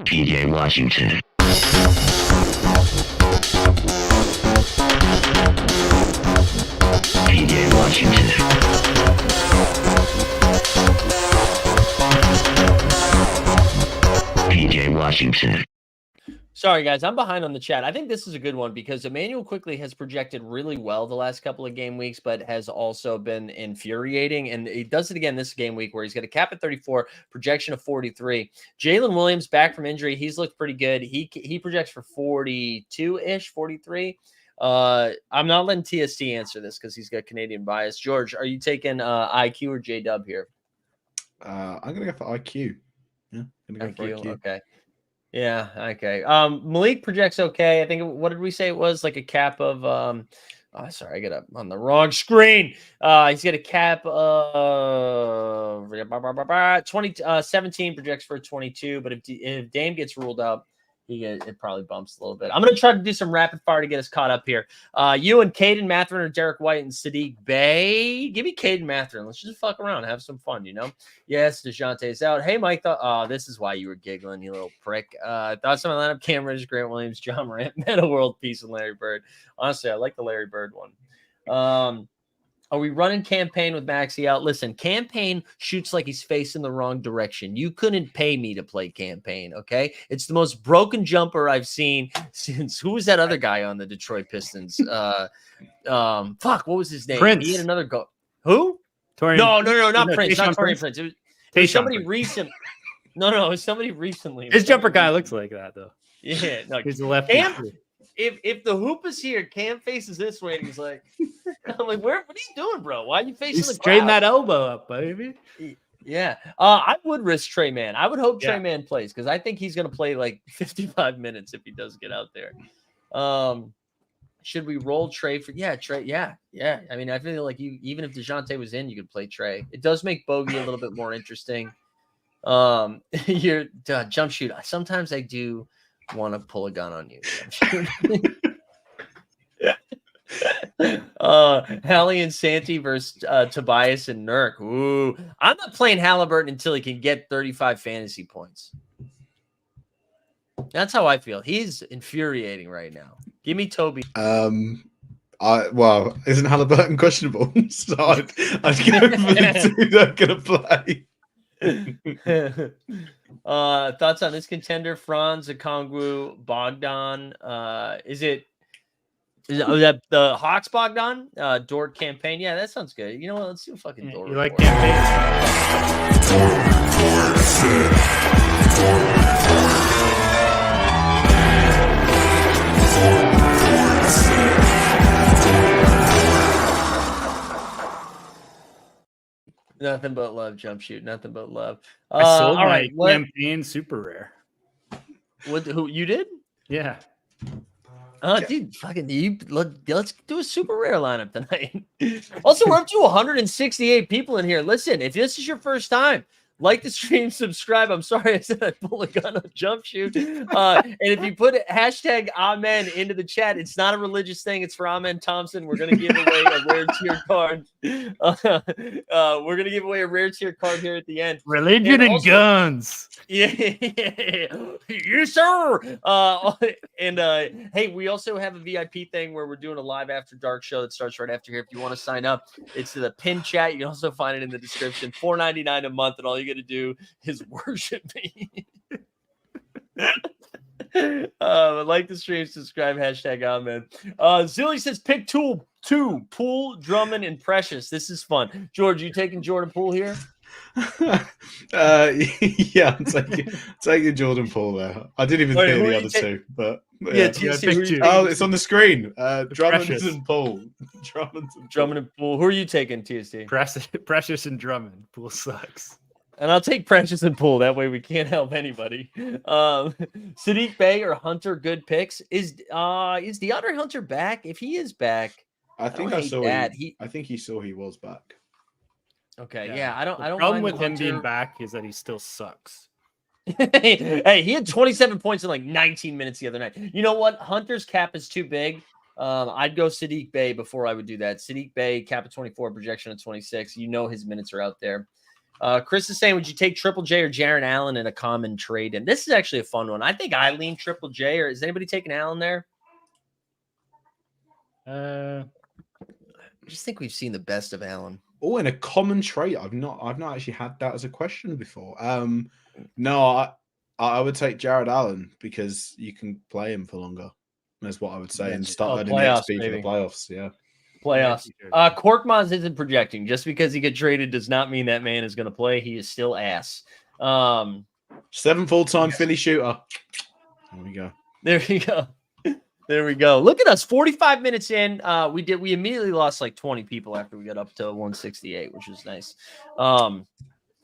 PJ Washington. PJ Washington. PJ Washington. Sorry, guys, I'm behind on the chat. I think this is a good one because Emmanuel quickly has projected really well the last couple of game weeks, but has also been infuriating. And he does it again this game week where he's got a cap at 34, projection of 43. Jalen Williams back from injury. He's looked pretty good. He projects for 42-ish, 43. I'm not letting TST answer this because he's got Canadian bias. George, are you taking IQ or J-Dub here? I'm going to go for IQ. Yeah, I'm going to go for IQ. Okay. Yeah, okay. Malik projects okay. I think what did we say it was? Like a cap of sorry, I got up on the wrong screen. He's got a cap of 17 projects for 22, but if Dame gets ruled out, it probably bumps a little bit. I'm going to try to do some rapid fire to get us caught up here. You and Caden Mathurin or Derek White and Sadiq Bey. Give me Caden Mathurin. Let's just fuck around, have some fun, you know? Yes, DeJounte's out. Hey, Mike. This is why you were giggling, you little prick. Thoughts on my lineup: Cam Reddish, Grant Williams, John Morant, Meta World Peace, and Larry Bird. Honestly, I like the Larry Bird one. Are we running Campaign with Maxey out? Listen, Campaign shoots like he's facing the wrong direction. You couldn't pay me to play Campaign, okay? It's the most broken jumper I've seen since who was that other guy on the Detroit Pistons? What was his name? Prince. He had another go. Who? Torian. No, not Prince. Not Torian Prince. It was somebody Prince. recent. No, it was somebody recently. His jumper guy looks like that though. Yeah, no, he's a lefty. If the hoop is here, Cam faces this way, and he's like, I'm like, what are you doing, bro? Why are you facing the straighten crowd? that elbow up, baby. Yeah. I would risk Trey Man. I would hope Trey Man plays because I think he's going to play like 55 minutes if he does get out there. Should we roll Trey for? Yeah, Trey. Yeah. I mean, I feel like even if DeJounte was in, you could play Trey. It does make Bogey a little bit more interesting. Your jump shoot. Sometimes I do want to pull a gun on you. Hallie and Santi versus Tobias and Nurk. Ooh, I'm not playing Halliburton until he can get 35 fantasy points. That's how I feel. He's infuriating right now. Give me Toby. Isn't Halliburton questionable? So I'd go for the two that are gonna play. Thoughts on this contender: Franz, Okongwu, Bogdan. Is that the Hawks Bogdan? Dort Campaign. Yeah, that sounds good. You know what? Let's do a fucking Dort. You like Campaign? Nothing but love, jump shoot. Nothing but love. I sold all my right, Campaign super rare. Who you did? Yeah. Dude, let's do a super rare lineup tonight. Also, we're up to 168 people in here. Listen, if this is your first time, like the stream, subscribe. I'm sorry I said I'd pull a gun on jump shoot. And if you put hashtag Amen into the chat, it's not a religious thing. It's for Amen Thompson. We're going to give away a rare tier card. We're going to give away a rare tier card here at the end. Religion and guns. Yeah. Yes, sir. Hey, we also have a VIP thing where we're doing a live after dark show that starts right after here. If you want to sign up, it's to the pin chat. You can also find it in the description. $4.99 a month, and all you got to do is worship me. Like the stream, subscribe, hashtag Amen. Zilly says pick two, Poole, Drummond, and Precious. This is fun. George, you taking Jordan Poole here? Yeah, I'm taking Jordan Poole there. I didn't even hear the other two, but yeah, it's on the screen. Drummond and Poole. Drummond and Poole. Who are you taking, TST? Precious and Drummond. Poole sucks. And I'll take Precious and Poole. That way we can't help anybody. Sadiq Bey or Hunter, good picks. Is DeAndre Hunter back? If he is back, I think I saw that. I think he saw he was back. Okay, yeah. I don't. The problem mind with him Hunter being back is that he still sucks. Hey, he had 27 points in like 19 minutes the other night. You know what? Hunter's cap is too big. I'd go Sadiq Bey before I would do that. Sadiq Bey, cap of 24, projection of 26. You know his minutes are out there. Chris is saying, would you take Triple J or Jaron Allen in a common trade? And this is actually a fun one. I think I lean Triple J. Or is anybody taking Allen there? I just think we've seen the best of Allen. Oh, in a common trait, I've not actually had that as a question before. No, I would take Jared Allen because you can play him for longer. That's what I would say, and start earning the XP for the playoffs. Yeah, playoffs. Korkmaz isn't projecting. Just because he get traded does not mean that man is going to play. He is still ass. 7 full-time Philly shooter. There we go. There we go. There we go. Look at us. 45 minutes in. We immediately lost like 20 people after we got up to 168, which is nice.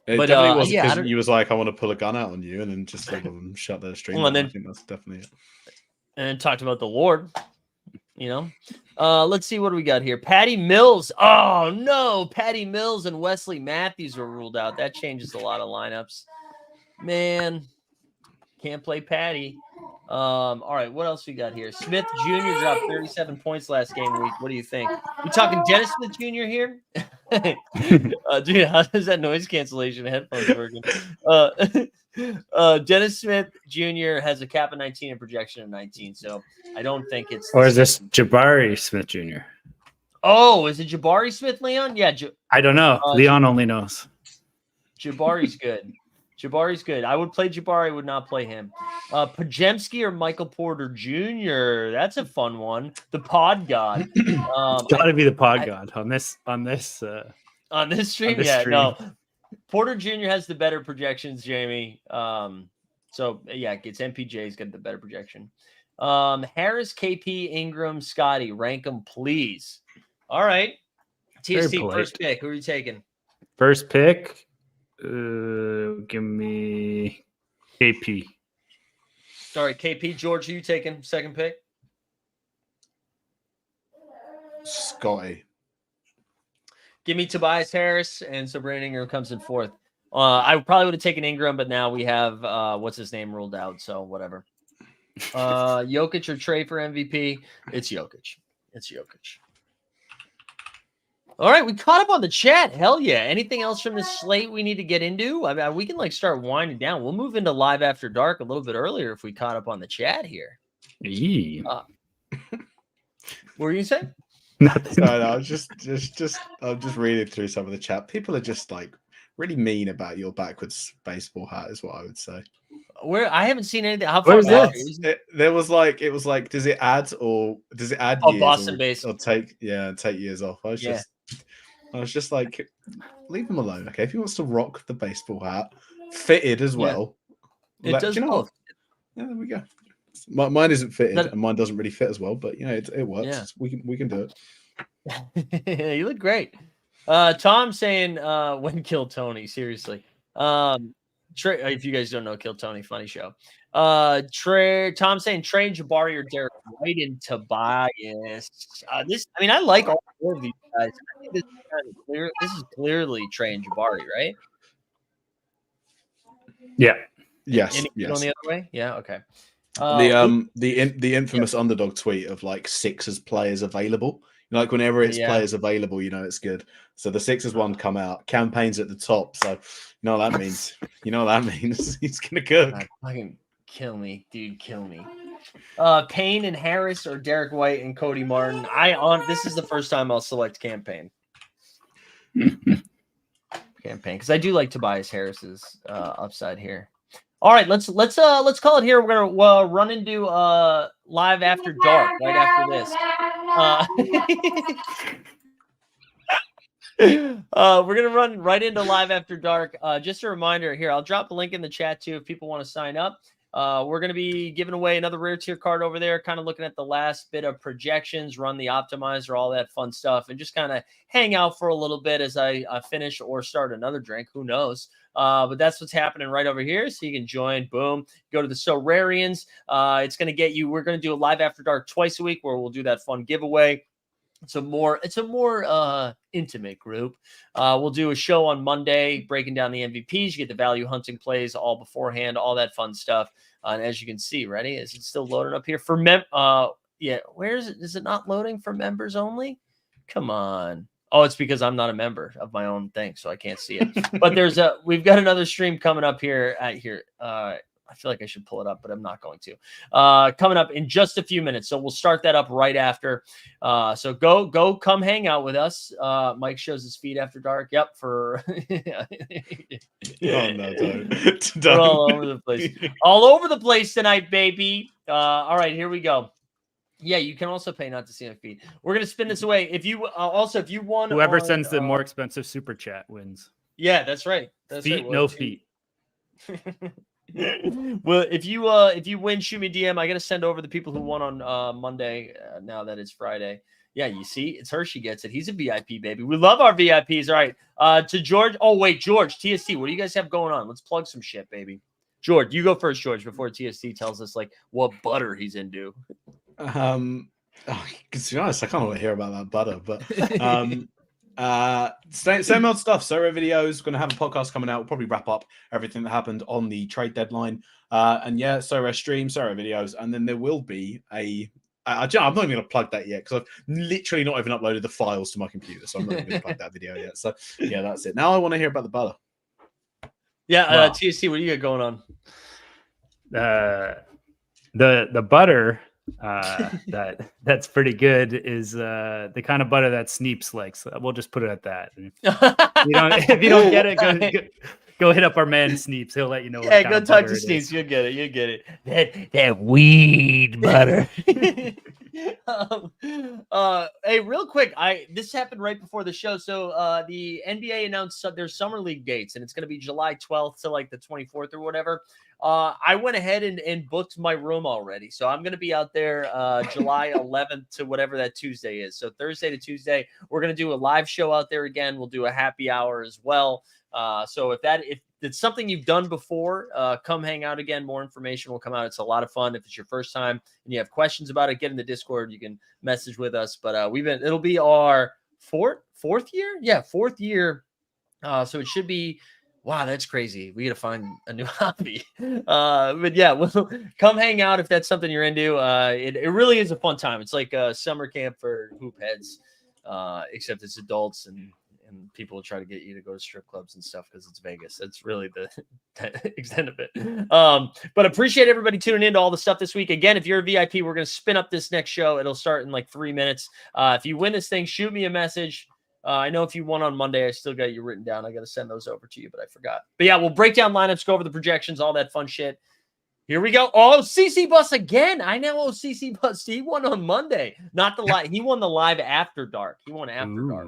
It definitely was because you was like, I want to pull a gun out on you, and then just sort of shut the stream. Well, I think that's definitely it. And then talked about the Lord, you know. Let's see what do we got here. Patty Mills. Oh no, Patty Mills and Wesley Matthews were ruled out. That changes a lot of lineups. Man, can't play Patty. All right, what else we got here? Smith Jr. dropped 37 points last game week. What do you think? We talking Dennis Smith Jr. here? Dude, how does that noise cancellation headphones working? Dennis Smith Jr. has a cap of 19 and projection of 19, so I don't think it's. Or is this Jabari Smith Jr.? Oh, is it Jabari Smith, Leon? Yeah, I don't know. Leon only knows. Jabari's good. Jabari's good. I would play Jabari. I would not play him. Pajemski or Michael Porter Jr. That's a fun one. The Pod God. Got to be the Pod God on this stream. No. Porter Jr. has the better projections, Jamie. So yeah, it's MPJ's got the better projection. Harris, KP, Ingram, Scotty, rank them, please. All right. TST first pick. Who are you taking? First pick. Give me KP. All right, KP. George, who you taking? Second pick. Scotty. Give me Tobias Harris, and so Brandon Ingram comes in fourth. I probably would have taken Ingram, but now we have what's his name ruled out, so whatever. Jokic or Trey for MVP? It's Jokic. It's Jokic. All right, we caught up on the chat. Hell yeah. Anything else from this slate we need to get into? I mean, we can like start winding down. We'll move into live after dark a little bit earlier if we caught up on the chat here. What were you saying? Nothing. No, I'm just reading through some of the chat. People are just like really mean about your backwards baseball hat, is what I would say. Where I haven't seen anything. How far is that? It was like, does it add years Boston base or take years off? I was just like, leave him alone, okay? If he wants to rock the baseball hat, fitted as well, it does both. Yeah, there we go. Mine isn't fitted, and mine doesn't really fit as well, but you know it works. Yeah. We can do it. You look great. Tom saying when Kill Tony, seriously. If you guys don't know Kill Tony, funny show. Tom saying Trey and Jabari or Derek White and Tobias. I like all four of these guys. I think this is kind of clear. This is clearly Trey and Jabari, right? Yeah. Yes. Going the other way? Yeah. Okay. The infamous underdog tweet of like Sixers players available. Like whenever it's players available, you know it's good. So the Sixers one come out, campaigns at the top. So you know what that means. He's gonna cook. God, fucking kill me, dude. Kill me. Payne and Harris or Derek White and Cody Martin. This is the first time I'll select campaign. Because I do like Tobias Harris's upside here. All right, let's call it here. We're gonna run into live after dark right after this. We're gonna run right into live after dark. Just a reminder here, I'll drop a link in the chat too if people want to sign up. We're gonna be giving away another rare tier card over there, kind of looking at the last bit of projections, run the optimizer, all that fun stuff, and just kind of hang out for a little bit as I finish or start another drink. Who knows? But that's what's happening right over here. So you can join. Boom. Go to the Sorarians. It's going to get you. We're going to do a live after dark twice a week where we'll do that fun giveaway. It's a more intimate group. We'll do a show on Monday breaking down the MVPs. You get the value hunting plays all beforehand, all that fun stuff. And as you can see, ready? Is it still loading up here for yeah, where is it? Is it not loading for members only? Come on. Oh, it's because I'm not a member of my own thing, so I can't see it. But we've got another stream coming up here at here. I feel like I should pull it up, but I'm not going to. Coming up in just a few minutes. So we'll start that up right after. So go come hang out with us. Mike shows his feet after dark. Yep. For Oh no, don't. We're all over the place. All over the place tonight, baby. All right, here we go. Yeah, you can also pay not to see my feet. We're gonna spin this away. If you if you won, whoever sends the more expensive super chat wins. Yeah, that's right. That's feet, right. no feet. Well, if you win, shoot me DM. I gotta send over the people who won on Monday. Now that it's Friday. Yeah, you see, it's Hershey gets it. He's a VIP, baby. We love our VIPs. All right. To George. Oh wait, George. TST. What do you guys have going on? Let's plug some shit, baby. George, you go first, George, before TST tells us like what butter he's into. To be honest, I kind of want to hear about that butter, but same old stuff. Sorare videos. We're going to have a podcast coming out. We'll probably wrap up everything that happened on the trade deadline. And yeah, Sorare stream, Sorare videos, and then there will be a. I'm not even going to plug that yet because I've literally not even uploaded the files to my computer, so I'm not even going to plug that video yet. So yeah, that's it. Now I want to hear about the butter. Yeah, TSC, what do you got going on? The butter that's pretty good is the kind of butter that Sneeps likes. We'll just put it at that. If you don't get it, go hit up our man Sneeps. He'll let you know. Yeah, go talk to Sneeps. You'll get it. You'll get it. That weed butter. Hey, real quick, this happened right before the show. So the NBA announced their summer league dates, and it's going to be July 12th to like the 24th or whatever. I went ahead and booked my room already. So I'm going to be out there July 11th to whatever that Tuesday is. So Thursday to Tuesday, we're going to do a live show out there again. We'll do a happy hour as well. So if it's something you've done before, come hang out again. More information will come out. It's a lot of fun. If it's your first time and you have questions about it, get in the Discord. You can message with us. But it'll be our fourth year. Yeah, fourth year. So it should be. Wow, that's crazy. We got to find a new hobby. But yeah, we'll come hang out if that's something you're into. It really is a fun time. It's like a summer camp for hoop heads, except it's adults and people will try to get you to go to strip clubs and stuff because it's Vegas. That's really the extent of it. But appreciate everybody tuning into all the stuff this week. Again, if you're a VIP, we're going to spin up this next show. It'll start in like 3 minutes. If you win this thing, shoot me a message. I know if you won on Monday, I still got you written down. I got to send those over to you, but I forgot. But yeah, we'll break down lineups, go over the projections, all that fun shit. Here we go. Oh, CC Bus again. I know CC Bus. He won on Monday. Not the live. He won the live after dark. He won after dark.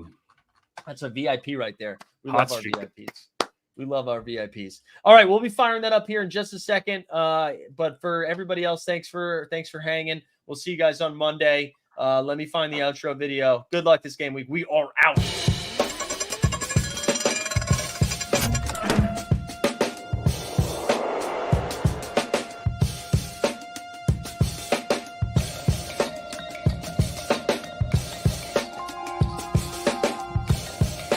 That's a VIP right there. We love our VIPs. We love our VIPs. All right, we'll be firing that up here in just a second. But for everybody else, thanks for hanging. We'll see you guys on Monday. Let me find the outro video. Good luck this game week. We are out.